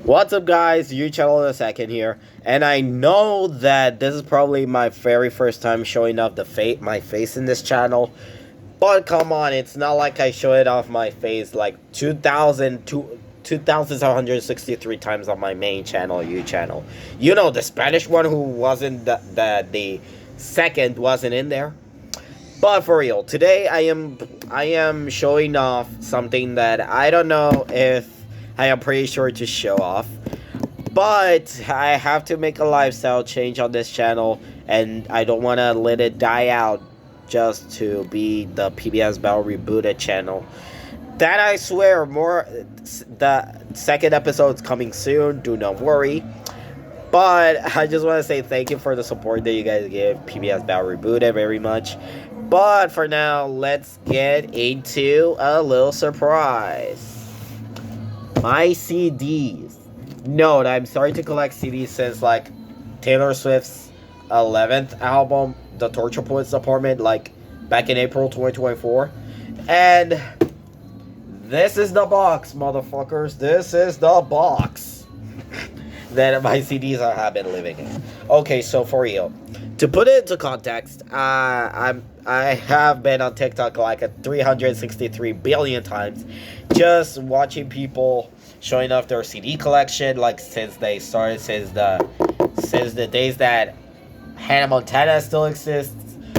What's up, guys? U-channel in a second here, and I know that this is probably my very first time showing off my face in this channel. But come on, it's not like I show it off my face like 2,763 times on my main channel, U-channel. You know, the Spanish one who wasn't the second wasn't in there. But for real, today I am showing off something that I don't know if I am pretty sure to show off. But I have to make a lifestyle change on this channel, and I don't want to let it die out just to be the PBS Battle Rebooted channel. That I swear, the second episode's coming soon, do not worry. But I just want to say thank you for the support that you guys give PBS Battle Rebooted very much. But for now, let's get into a little surprise. My CDs. Note, I'm starting to collect CDs since like Taylor Swift's 11th album, The Torture Poets Apartment, like back in April 2024. And this is the box, motherfuckers. This is the box that my CDs have been living in. Okay, so for real, to put it into context, I have been on TikTok like 363 billion times, just watching people showing off their CD collection, like since the days that Hannah Montana still exists.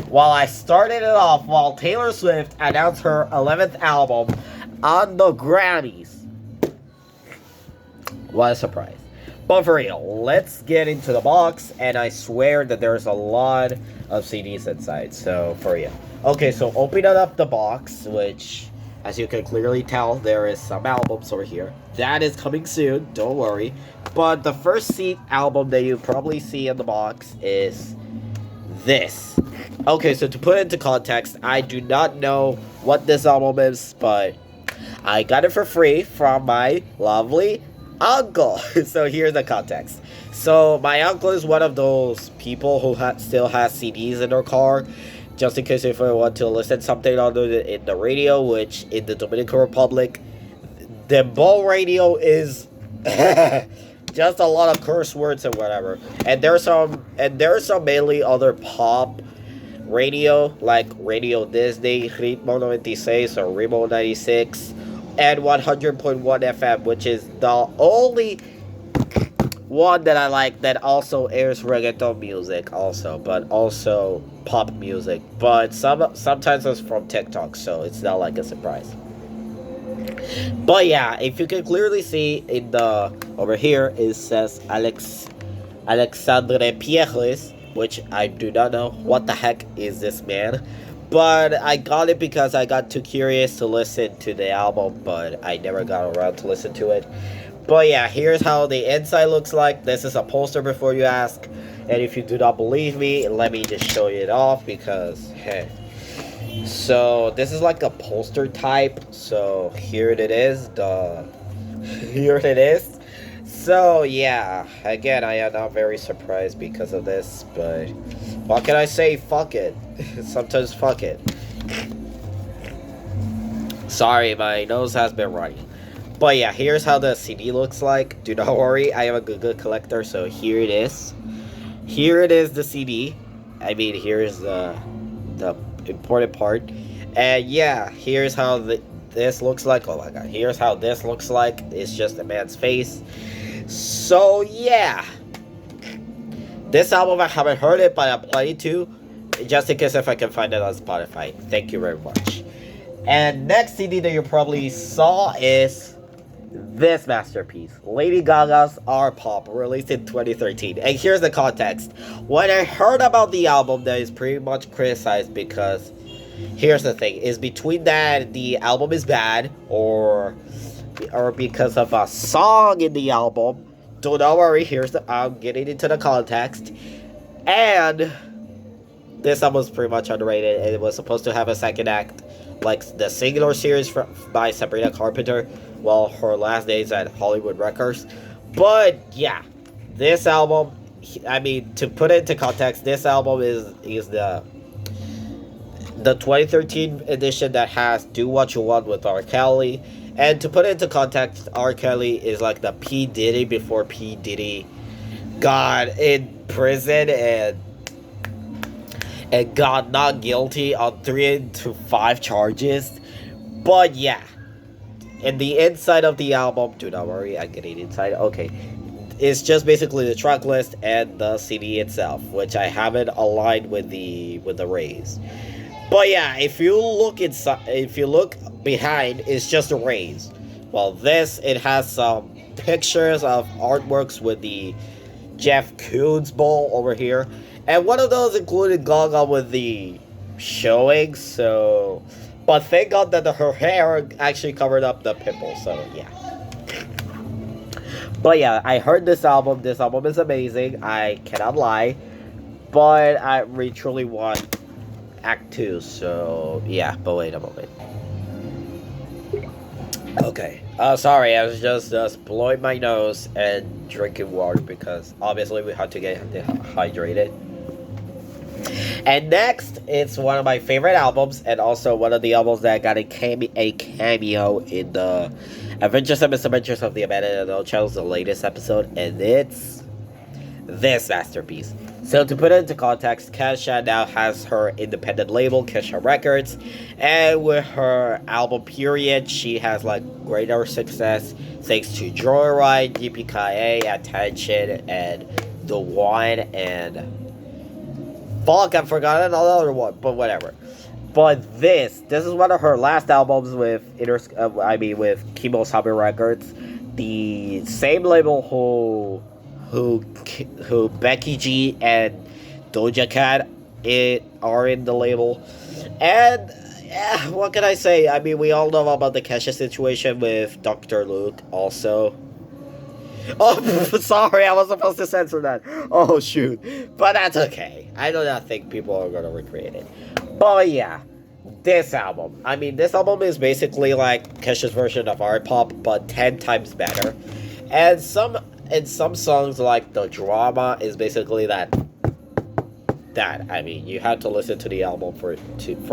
While I started it off while Taylor Swift announced her 11th album on the Grammys. What a surprise. But for real, let's get into the box, and I swear that there's a lot of CDs inside, so for real. Okay, so opening up the box, which, as you can clearly tell, there is some albums over here. That is coming soon, don't worry. But the first album that you probably see in the box is this. Okay, so to put it into context, I do not know what this album is, but I got it for free from my lovely uncle. So here's the context. So my uncle is one of those people who still has CDs in their car, just in case if I want to listen to something in the radio, which in the Dominican Republic, the ball radio is just a lot of curse words and whatever. And there's some mainly other pop radio, like Radio Disney, Ritmo 96 or Ritmo 96, and 100.1 FM, which is the only one that I like that also airs reggaeton music also, but also pop music. But sometimes it's from TikTok, so it's not like a surprise. But yeah, if you can clearly see in the over here, it says Alexandre Pierres, which I do not know what the heck is this man. But I got it because I got too curious to listen to the album, but I never got around to listen to it. But yeah, here's how the inside looks like. This is a poster before you ask. And if you do not believe me, let me just show you it off because, hey. So this is like a poster type. So here it is. Here it is. So yeah, again, I am not very surprised because of this, but what can I say? Fuck it. Sometimes fuck it. Sorry, my nose has been running. But yeah, here's how the CD looks like. Do not worry, I am a good collector, so here it is. Here it is, the CD. I mean, here's the important part. And yeah, here's how this looks like. Oh my god, here's how this looks like. It's just a man's face. So yeah, this album I haven't heard it, but I'm planning to, just in case if I can find it on Spotify. Thank you very much. And next CD that you probably saw is this masterpiece, Lady Gaga's Our Pop, released in 2013. And here's the context. When I heard about the album, that is pretty much criticized because here's the thing, is between that the album is bad or because of a song in the album. Do not worry, I'm getting into the context. And this album was pretty much underrated, and it was supposed to have a second act, like the Singular series by Sabrina Carpenter, well, her last days at Hollywood Records. But yeah, this album, I mean, to put it into context, this album is the 2013 edition that has Do What You Want with R. Kelly, And to put it into context, R. Kelly is like the P. Diddy before P. Diddy got in prison and got not guilty on 3 to 5 charges. But yeah, in the inside of the album, do not worry, I'm getting inside. Okay, it's just basically the track list and the CD itself, which I haven't aligned with the rays. But yeah, if you look inside, if you look behind, it's just a rays. Well, this it has some pictures of artworks with the Jeff Koons bowl over here, and one of those included Gaga with the showing. So, but thank God that her hair actually covered up the pimple. So yeah. But yeah, I heard this album. This album is amazing. I cannot lie. But I really truly want Act 2. So yeah, but wait a moment. Okay. Sorry, I was just blowing my nose and drinking water because obviously we had to get hydrated. And next, it's one of my favorite albums, and also one of the albums that got a cameo in the Adventures and Misadventures of the Abandoned Adult Channel's the latest episode, and it's this masterpiece. So to put it into context, Kesha now has her independent label, Kesha Records, and with her album Period, she has like greater success thanks to Joyride, GPKA, Attention, and The One, and fuck, I've forgotten another one, but whatever. But this is one of her last albums with with Kimosabe Records, the same label who Becky G and Doja Cat are in the label. And what can I say? I mean, we all know about the Kesha situation with Dr. Luke also. Oh, sorry, I was supposed to censor that. Oh, shoot. But that's okay. I do not think people are going to recreate it. But yeah, this album. I mean, this album is basically like Kesha's version of art pop, but 10 times better. And some songs like The Drama is basically that. I mean, you have to listen to the album for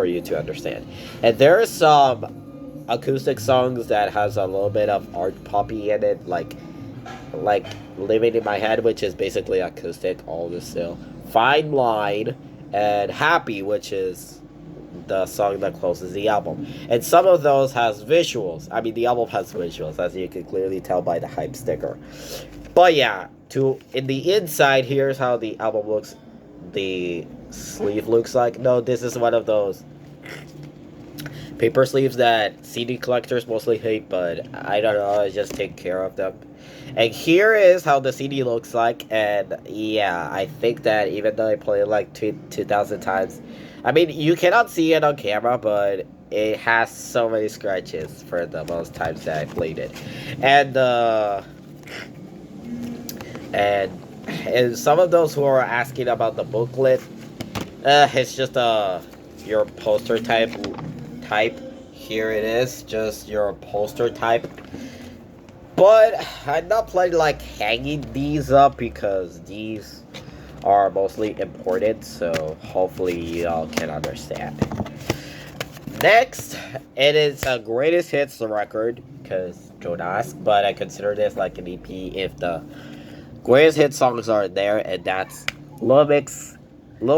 you to understand. And there are some acoustic songs that has a little bit of art poppy in it, like Living in My Head, which is basically acoustic, all this still. Fine Line, and Happy, which is the song that closes the album. And some of those has visuals. I mean, the album has visuals, as you can clearly tell by the hype sticker. But yeah, in the inside, here's how the album looks. The sleeve looks like. No, this is one of those paper sleeves that CD collectors mostly hate, but I don't know, I just take care of them. And here is how the CD looks like, and yeah, I think that even though I played it like 2,000 times, I mean, you cannot see it on camera, but it has so many scratches for the most times that I played it. And some of those who are asking about the booklet, it's just your poster type. Here it is, just your poster type. But I'm not planning like hanging these up because these are mostly imported, so hopefully y'all can understand. Next, it is a greatest hits record because don't ask, but I consider this like an EP if the greatest hit songs are there, and that's little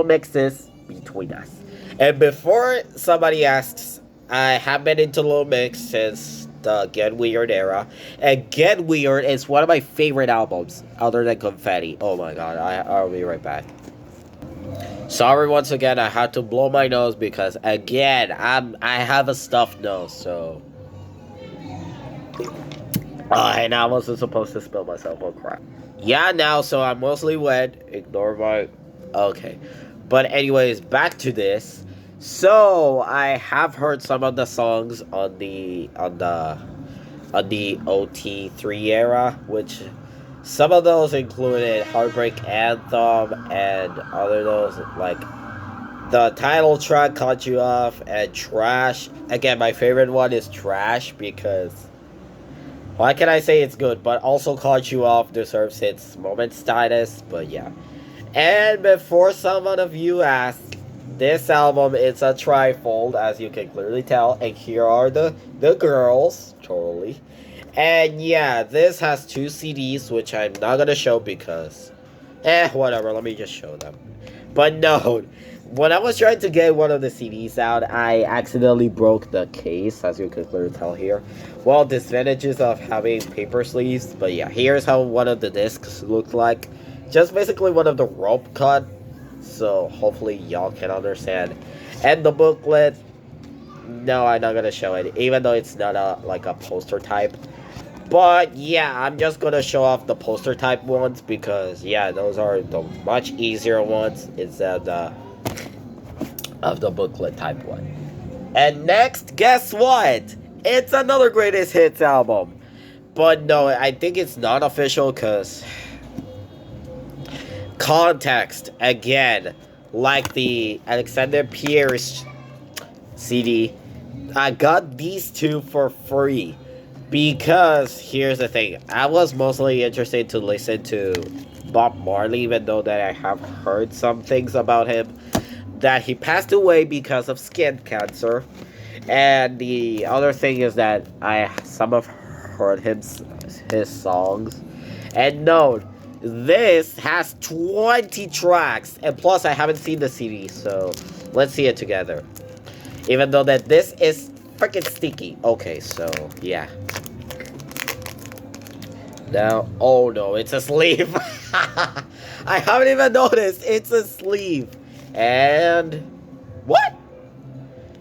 mixes between us. And before somebody asks, I have been into Little Mix since the Get Weird era, and Get Weird is one of my favorite albums other than Confetti. Oh my god, I'll be right back. Sorry once again, I had to blow my nose because again I have a stuffed nose, so and I wasn't supposed to spill myself. Oh crap. Yeah, now so I'm mostly wet. Ignore my okay. But anyways, back to this. So I have heard some of the songs on the OT3 era, which some of those included Heartbreak Anthem and other those like the title track Caught You Off and Trash. Again, my favorite one is Trash because why can I say it's good, but also Caught You Off deserves its moment status, but yeah. And before someone of you ask, this album is a trifold, as you can clearly tell, and here are the girls, totally. And yeah, this has two CDs, which I'm not gonna show because, whatever. Let me just show them. But no, when I was trying to get one of the CDs out, I accidentally broke the case, as you can clearly tell here. Well, disadvantages of having paper sleeves, but yeah, here's how one of the discs looked like. Just basically one of the rope cut, so hopefully y'all can understand. And the booklet, no, I'm not gonna show it, even though it's not like a poster type. But yeah, I'm just gonna show off the poster type ones because yeah, those are the much easier ones instead of the booklet type one. And next, guess what? It's another greatest hits album. But no, I think it's not official because context again, like the Alexander Pierce CD, I got these two for free. Because here's the thing, I was mostly interested to listen to Bob Marley, even though that I have heard some things about him, that he passed away because of skin cancer. And the other thing is that some have heard his songs. And no, this has 20 tracks, and plus I haven't seen the CD, so let's see it together. Even though that this is freaking sticky. Okay, so yeah. Now, oh no, it's a sleeve. I haven't even noticed. It's a sleeve. And what?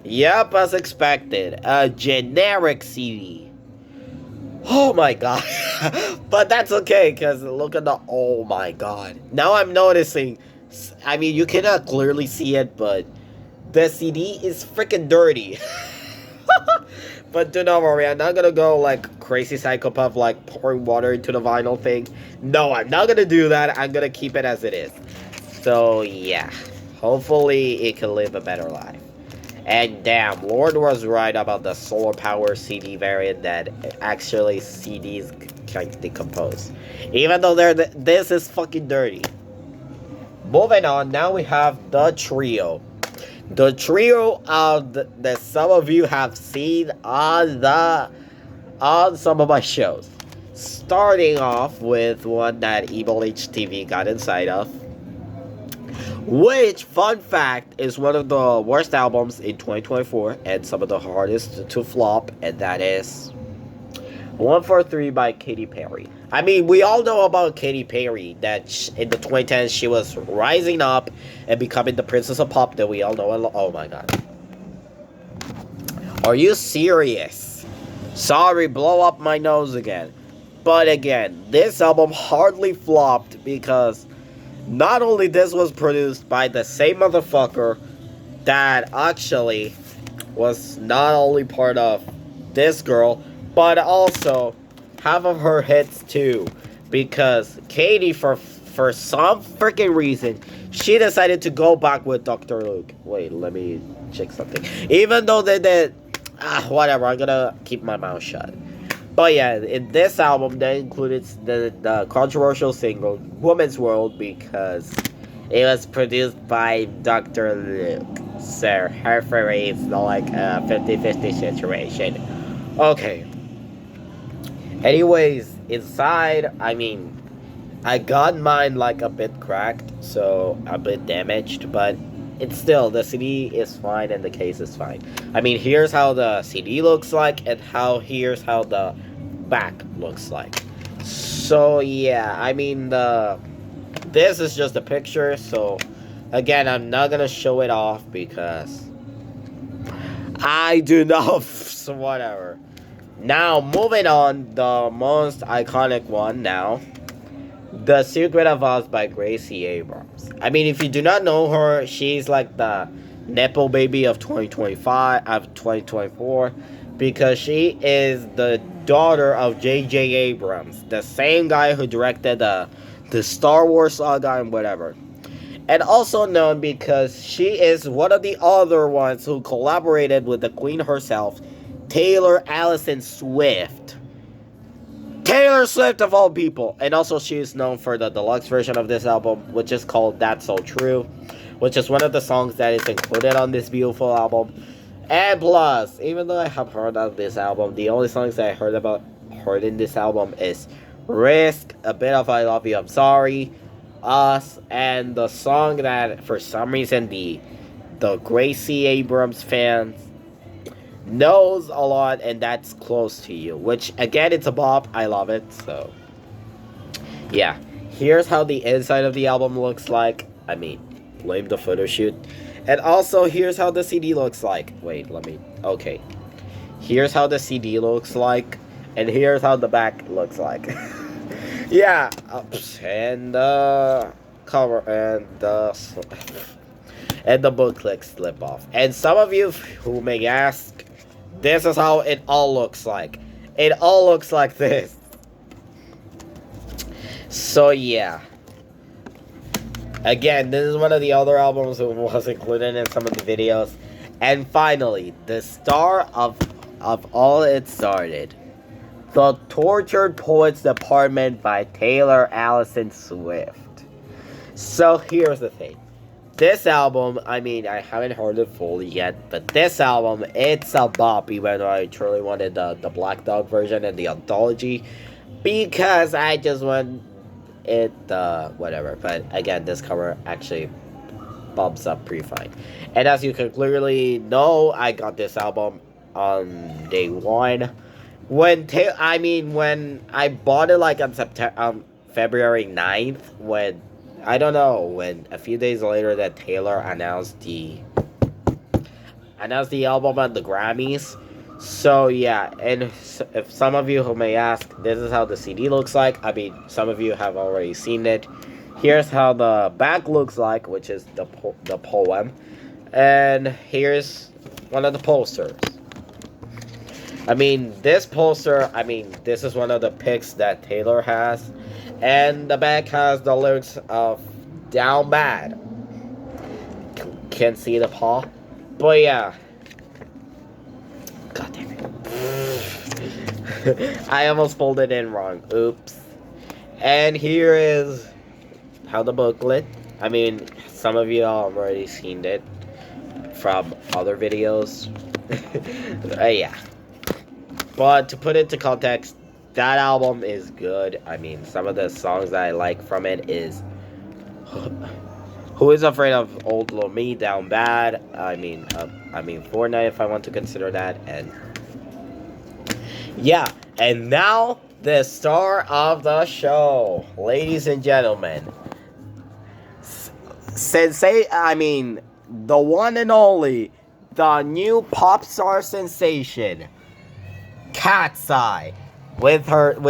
Yep, as expected. A generic CD. Oh my god. But that's okay, because look at the... Oh my god. Now I'm noticing... I mean, you cannot clearly see it, but... the CD is freaking dirty. But do not worry, I'm not gonna go like crazy psychopath, like pouring water into the vinyl thing. No, I'm not gonna do that. I'm gonna keep it as it is. So yeah, hopefully it can live a better life. And damn, Lord was right about the solar power CD variant that actually CDs can decompose. Even though this is fucking dirty. Moving on, now we have the trio. The trio that some of you have seen on some of my shows. Starting off with one that Evil HTV got inside of. Which, fun fact, is one of the worst albums in 2024 and some of the hardest to flop, and that is 143 by Katy Perry. I mean, we all know about Katy Perry, that in the 2010s she was rising up and becoming the princess of pop that we all know. Oh my god. Are you serious? Sorry, blow up my nose again. But again, this album hardly flopped because not only this was produced by the same motherfucker that actually was not only part of this girl, but also half of her hits too, because Katy, for some freaking reason, she decided to go back with Dr. Luke. Wait, let me check something. Even though they did, whatever, I'm gonna keep my mouth shut. But yeah, in this album, they included the controversial single Woman's World because it was produced by Dr. Luke. So, her for me, it's not like a 50-50 situation. Okay. Anyways, inside, I mean, I got mine like a bit cracked, so a bit damaged, but it's still, the CD is fine and the case is fine. I mean, here's how the CD looks like and here's how the back looks like. So yeah, I mean, this is just a picture, so again, I'm not gonna show it off because I do know, so whatever. Now, moving on, the most iconic one now. The Secret of Us by Gracie Abrams. I mean, if you do not know her, she's like the Nepo baby of 2024. Because she is the daughter of J.J. Abrams. The same guy who directed the Star Wars saga and whatever. And also known because she is one of the other ones who collaborated with the Queen herself, Taylor Allison Swift. Taylor Swift of all people. And also she is known for the deluxe version of this album, which is called That's So True. which is one of the songs that is included on this beautiful album. And plus, even though I have heard of this album, the only songs that I heard in this album is Risk, a bit of I Love You, I'm Sorry, Us, and the song that for some reason the Gracie Abrams fans knows a lot, and that's Close to You, which again, it's a bop. I love it. So yeah, here's how the inside of the album looks like. I mean, blame the photo shoot. And also, here's how the CD looks like. Wait, okay. Here's how the CD looks like, and here's how the back looks like. Yeah, and the cover and the booklet slip off. And some of you who may ask, this is how it all looks like. It all looks like this. So yeah. Again, this is one of the other albums that was included in some of the videos. And finally, the star of all it started. The Tortured Poets Department by Taylor Allison Swift. So here's the thing. This album, I mean, I haven't heard it fully yet, but this album, it's a bop, even though I truly wanted the Black Dog version and the anthology, because I just want it, whatever. But again, this cover actually bumps up pretty fine. And as you can clearly know, I got this album on day one. When I bought it like on February 9th, when a few days later that Taylor announced the album at the Grammys. So yeah, and if some of you who may ask, this is how the CD looks like. I mean, some of you have already seen it. Here's how the back looks like, which is the poem. And here's one of the posters. I mean, this poster, this is one of the pics that Taylor has. And the back has the lyrics of Down Bad. Can't see the paw. But yeah. God damn it. I almost folded in wrong. Oops. And here is how the booklet. I mean, some of you have already seen it from other videos. Yeah. But to put it into context, that album is good. I mean, some of the songs that I like from it is Who Is Afraid of Old Little Me, Down Bad. I mean, Fortnite, if I want to consider that. And yeah, and now the star of the show, ladies and gentlemen, the one and only, the new pop star sensation, Cat's Eye, with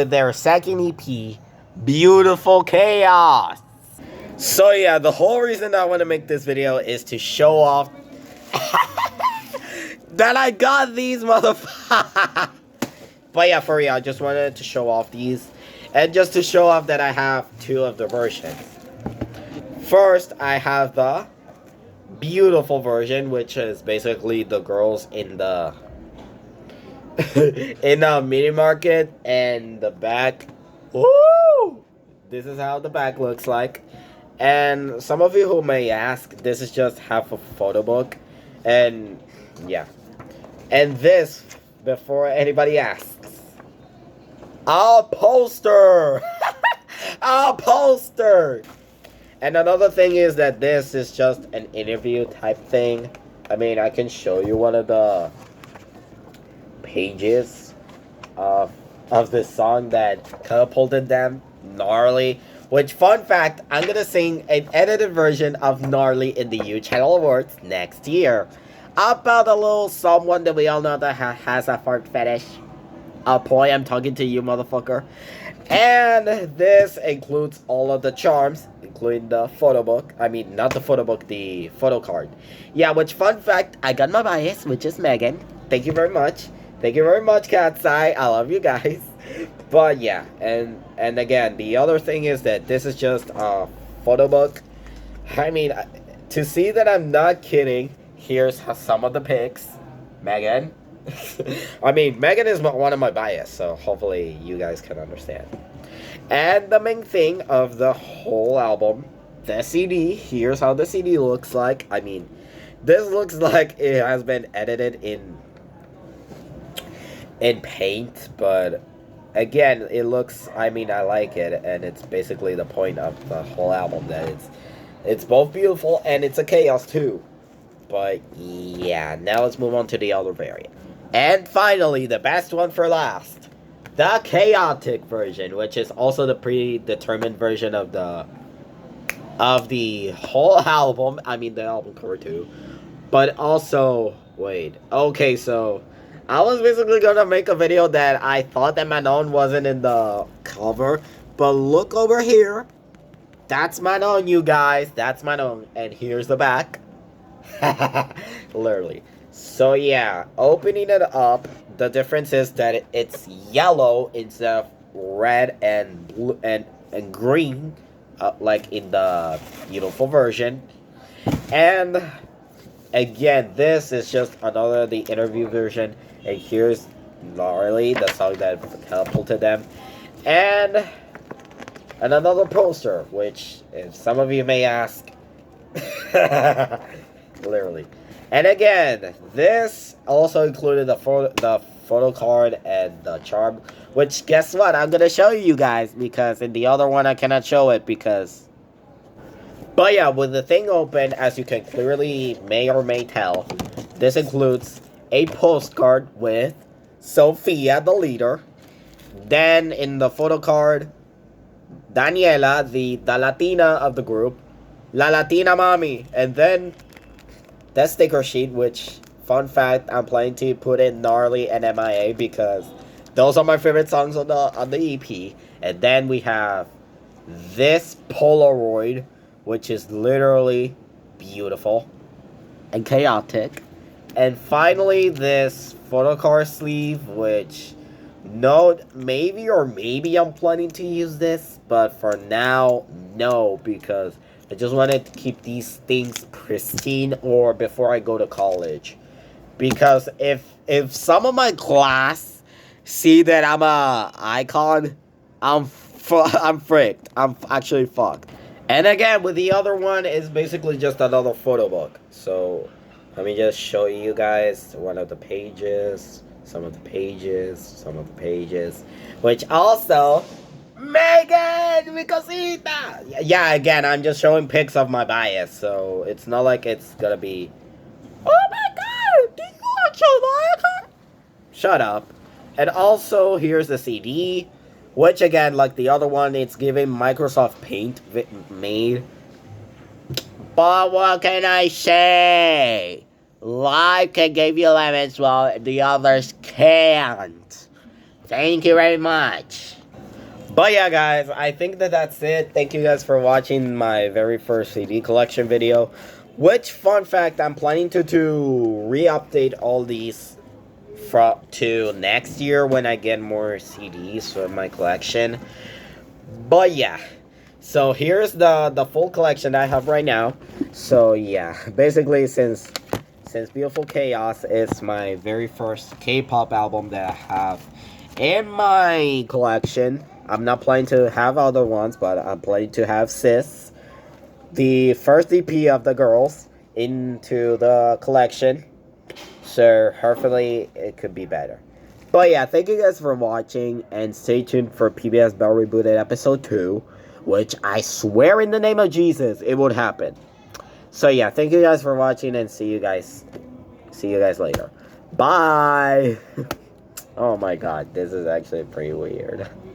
their second EP, Beautiful Chaos. So yeah, the whole reason I want to make this video is to show off that I got these motherfuckers. But yeah, for real, I just wanted to show off these, and just to show off that I have two of the versions. First, I have the beautiful version, which is basically the girls in the mini market, and the back. Woo! This is how the back looks like. And some of you who may ask, this is just half a photo book, and yeah. And this, before anybody asks, a poster. A poster. And another thing is that this is just an interview type thing. I mean, I can show you one of the pages of this song that catapulted them. Gnarly. Which, fun fact, I'm gonna sing an edited version of Gnarly in the U-Channel Awards next year. About a little someone that we all know that has a fart fetish. Boy, I'm talking to you, motherfucker. And this includes all of the charms, including the photo book. I mean, not the photo book, the photo card. Yeah, which, fun fact, I got my bias, which is Megan. Thank you very much. Thank you very much, Cat's Eye. I love you guys. But yeah, and again, the other thing is that this is just a photo book. I mean, to see that I'm not kidding, here's some of the pics. Megan. I mean, Megan is one of my bias, so hopefully you guys can understand. And the main thing of the whole album, the CD. Here's how the CD looks like. I mean, this looks like it has been edited in paint, but again, it looks, I mean, I like it, and it's basically the point of the whole album, that it's both beautiful and it's a chaos too. But yeah, now let's move on to the other variant. And finally, the best one for last, the chaotic version, which is also the predetermined version of the whole album. I mean, the album cover too. But also, wait, okay, so I was basically gonna make a video that I thought that Manon wasn't in the cover, but look over here. That's Manon, you guys. That's Manon. And here's the back. Literally. So yeah, opening it up, the difference is that it's yellow instead of red and blue and green, like in the beautiful version. And again, this is just another the interview version. And here's Gnarly, the song that catapulted them. And another poster, which, if some of you may ask, literally. And again, this also included the photo card and the charm, which, guess what, I'm gonna show you guys, because in the other one I cannot show it because... But yeah, with the thing open, as you can clearly may or may tell, this includes a postcard with Sophia, the leader. Then in the photo card, Daniela, the Latina of the group, La Latina Mami. And then that sticker sheet, which, fun fact, I'm planning to put in Gnarly and MIA because those are my favorite songs on the EP. And then we have this Polaroid, which is literally beautiful and chaotic. And finally, this photo card sleeve, which, no, maybe I'm planning to use this, but for now, no, because I just wanted to keep these things pristine or before I go to college. Because if some of my class see that I'm a icon, I'm fricked. I'm actually fucked. And again, with the other one, it's basically just another photo book. So let me just show you guys one of the pages, some of the pages, which also, Megan, mi cosita. Yeah, again, I'm just showing pics of my bias, so it's not like it's gonna be, oh my god, do you actually like her? Shut up. And also, here's the CD, which again, like the other one, it's giving Microsoft Paint made. But what can I say? Life can give you lemons while the others can't. Thank you very much. But yeah, guys, I think that's it. Thank you guys for watching my very first CD collection video. Which, fun fact, I'm planning to re-update all these to next year when I get more CDs for my collection. But yeah. So here's the full collection I have right now. So yeah, basically since Beautiful Chaos is my very first K-pop album that I have in my collection. I'm not planning to have other ones, but I'm planning to have Sis, the first EP of the girls, into the collection. So hopefully it could be better. But yeah, thank you guys for watching, and stay tuned for PBS Bell Rebooted episode 2. Which I swear in the name of Jesus, it would happen. So yeah, thank you guys for watching, and see you guys later. Bye! Oh my god, this is actually pretty weird.